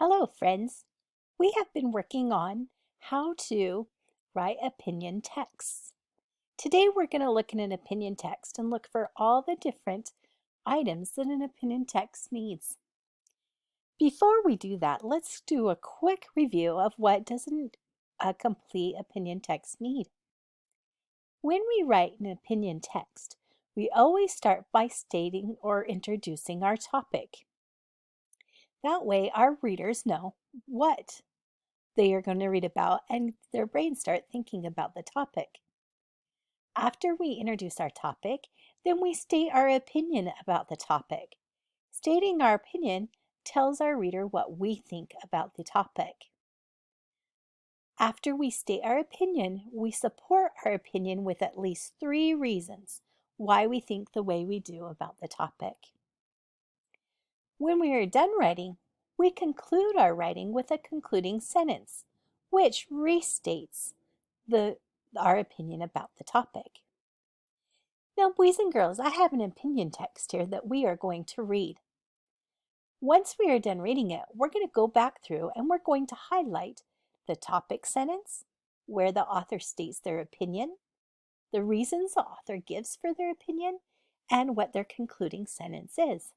Hello, friends. We have been working on how to write opinion texts. Today we're going to look at an opinion text and look for all the different items that an opinion text needs. Before we do that, let's do a quick review of what doesn't a complete opinion text need. When we write an opinion text, we always start by stating or introducing our topic. That way our readers know what they are going to read about and their brains start thinking about the topic. After we introduce our topic, then we state our opinion about the topic. Stating our opinion tells our reader what we think about the topic. After we state our opinion, we support our opinion with at least 3 reasons why we think the way we do about the topic. When we are done writing, we conclude our writing with a concluding sentence, which restates our opinion about the topic. Now, boys and girls, I have an opinion text here that we are going to read. Once we are done reading it, we're going to go back through and we're going to highlight the topic sentence, where the author states their opinion, the reasons the author gives for their opinion, and what their concluding sentence is.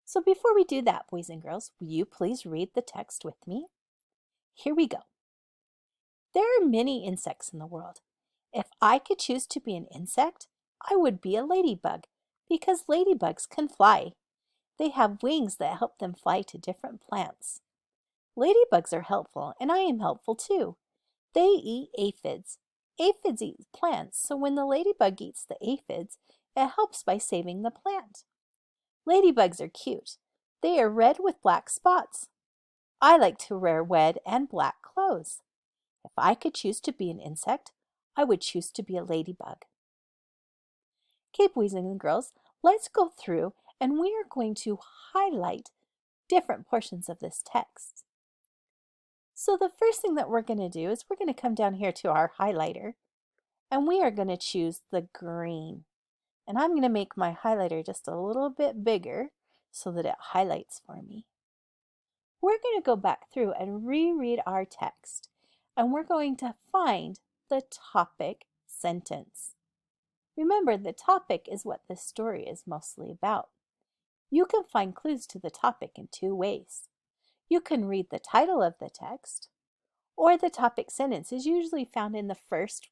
So before we do that, boys and girls, will you please read the text with me? Here we go. There are many insects in the world. If I could choose to be an insect, I would be a ladybug, because ladybugs can fly. They have wings that help them fly to different plants. Ladybugs are helpful, and I am helpful too. They eat aphids. Aphids eat plants, so when the ladybug eats the aphids, it helps by saving the plant. Ladybugs are cute. They are red with black spots. I like to wear red and black clothes. If I could choose to be an insect, I would choose to be a ladybug. Okay, boys and girls, let's go through and we are going to highlight different portions of this text. So the first thing that we're going to do is we're going to come down here to our highlighter and we are going to choose the green. And I'm going to make my highlighter just a little bit bigger so that it highlights for me. We're going to go back through and reread our text, and we're going to find the topic sentence. Remember, the topic is what this story is mostly about. You can find clues to the topic in 2 ways. You can read the title of the text, or the topic sentence is usually found in the first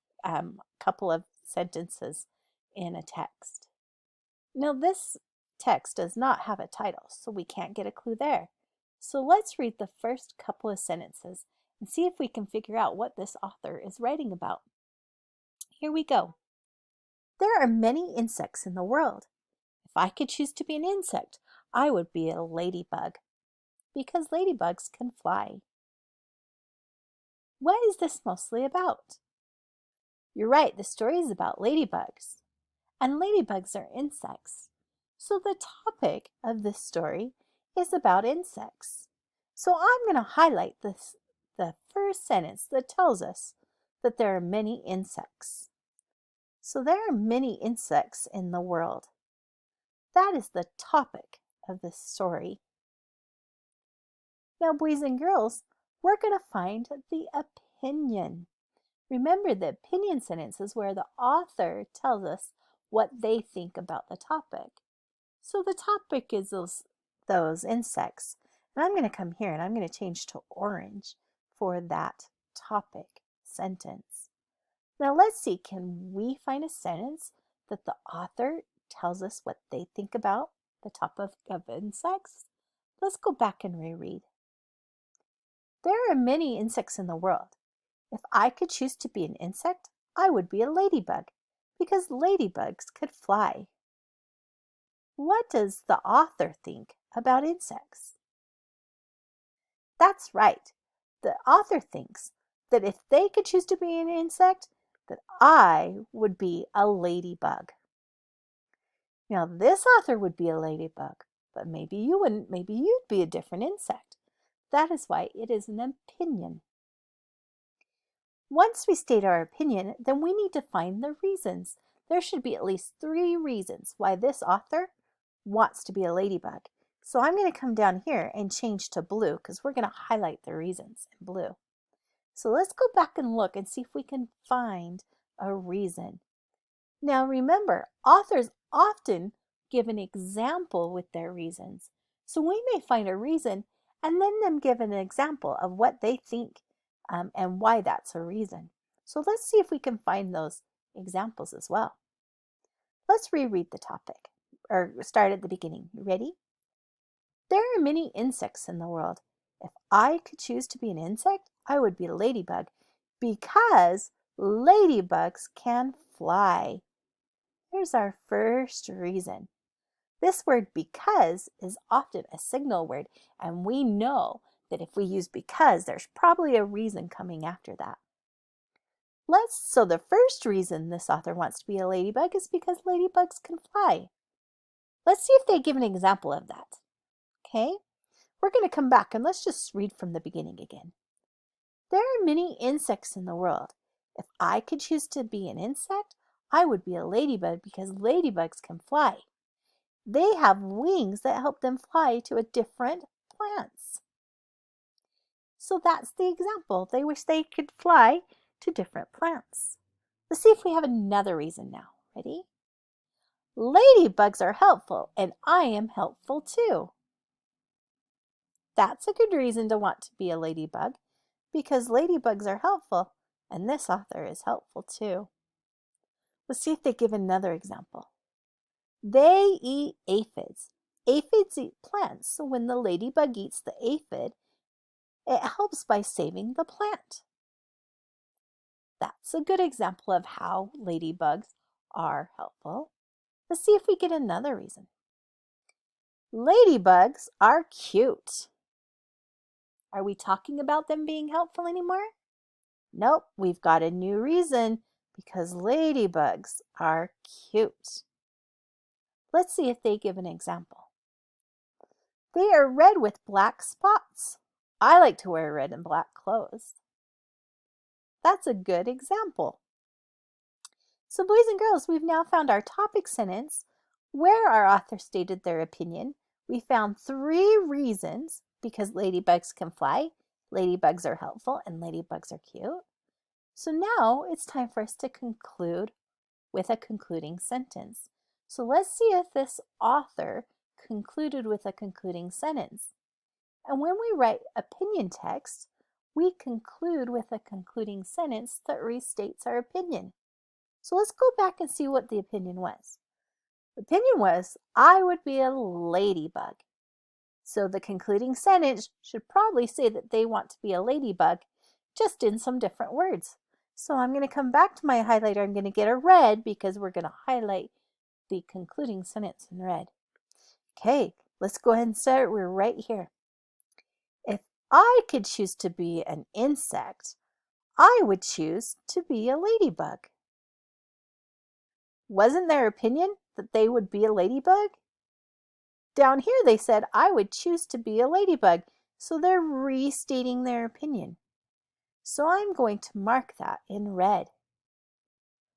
couple of sentences in a text. Now this text does not have a title, so we can't get a clue there. So let's read the first couple of sentences and see if we can figure out what this author is writing about. Here we go. There are many insects in the world. If I could choose to be an insect, I would be a ladybug, because ladybugs can fly. What is this mostly about? You're right, the story is about ladybugs. And ladybugs are insects. So the topic of this story is about insects. So I'm going to highlight the first sentence that tells us that there are many insects. So there are many insects in the world. That is the topic of this story. Now, boys and girls, we're going to find the opinion. Remember, the opinion sentence is where the author tells us what they think about the topic. So the topic is those insects. And I'm going to come here and I'm going to change to orange for that topic sentence. Now let's see, can we find a sentence that the author tells us what they think about the topic of insects? Let's go back and reread. There are many insects in the world. If I could choose to be an insect, I would be a ladybug, because ladybugs could fly. What does the author think about insects? That's right. The author thinks that if they could choose to be an insect, that I would be a ladybug. Now, this author would be a ladybug, but maybe you wouldn't. Maybe you'd be a different insect. That is why it is an opinion. Once we state our opinion, then we need to find the reasons. There should be at least 3 reasons why this author wants to be a ladybug. So I'm going to come down here and change to blue because we're going to highlight the reasons in blue. So let's go back and look and see if we can find a reason. Now remember, authors often give an example with their reasons. So we may find a reason and then them give an example of what they think and why that's a reason. So let's see if we can find those examples as well. Let's reread the topic, or start at the beginning. You ready? There are many insects in the world. If I could choose to be an insect, I would be a ladybug because ladybugs can fly. Here's our first reason. This word because is often a signal word, and we know that if we use because, there's probably a reason coming after that. So the first reason this author wants to be a ladybug is because ladybugs can fly. Let's see if they give an example of that. Okay, we're going to come back and let's just read from the beginning again. There are many insects in the world. If I could choose to be an insect, I would be a ladybug because ladybugs can fly. They have wings that help them fly to a different plants. So that's the example. They wish they could fly to different plants. Let's see if we have another reason now. Ready? Ladybugs are helpful and I am helpful too. That's a good reason to want to be a ladybug because ladybugs are helpful and this author is helpful too. Let's see if they give another example. They eat aphids. Aphids eat plants, so when the ladybug eats the aphid, it helps by saving the plant. That's a good example of how ladybugs are helpful. Let's see if we get another reason. Ladybugs are cute. Are we talking about them being helpful anymore? Nope, we've got a new reason because ladybugs are cute. Let's see if they give an example. They are red with black spots. I like to wear red and black clothes. That's a good example. So boys and girls, we've now found our topic sentence where our author stated their opinion. We found 3 reasons because ladybugs can fly, ladybugs are helpful, and ladybugs are cute. So now it's time for us to conclude with a concluding sentence. So let's see if this author concluded with a concluding sentence. And when we write opinion text, we conclude with a concluding sentence that restates our opinion. So let's go back and see what the opinion was. The opinion was, I would be a ladybug. So the concluding sentence should probably say that they want to be a ladybug, just in some different words. So I'm going to come back to my highlighter. I'm going to get a red because we're going to highlight the concluding sentence in red. Okay, let's go ahead and start. We're right here. If I could choose to be an insect, I would choose to be a ladybug. Wasn't their opinion that they would be a ladybug? Down here they said, I would choose to be a ladybug. So they're restating their opinion. So I'm going to mark that in red.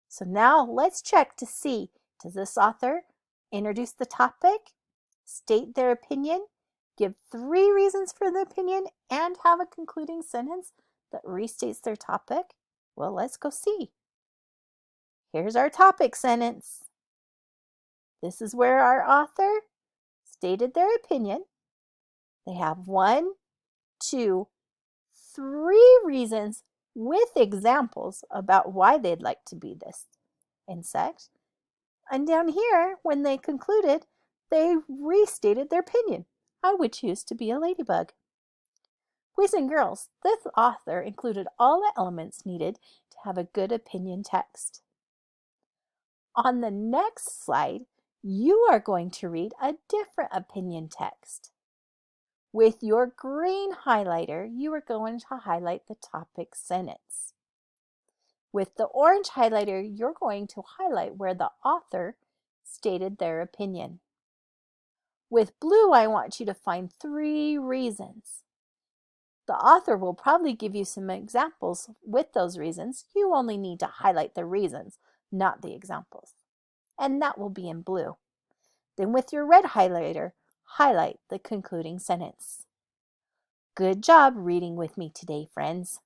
So now let's check to see, does this author introduce the topic, state their opinion, give 3 reasons for the opinion, and have a concluding sentence that restates their topic? Well, let's go see. Here's our topic sentence. This is where our author stated their opinion. They have 1, 2, 3 reasons with examples about why they'd like to be this insect. And down here, when they concluded, they restated their opinion. I would choose to be a ladybug. Boys and girls, this author included all the elements needed to have a good opinion text. On the next slide, you are going to read a different opinion text. With your green highlighter, you are going to highlight the topic sentence. With the orange highlighter, you're going to highlight where the author stated their opinion. With blue, I want you to find 3 reasons. The author will probably give you some examples with those reasons. You only need to highlight the reasons, not the examples. And that will be in blue. Then with your red highlighter, highlight the concluding sentence. Good job reading with me today, friends.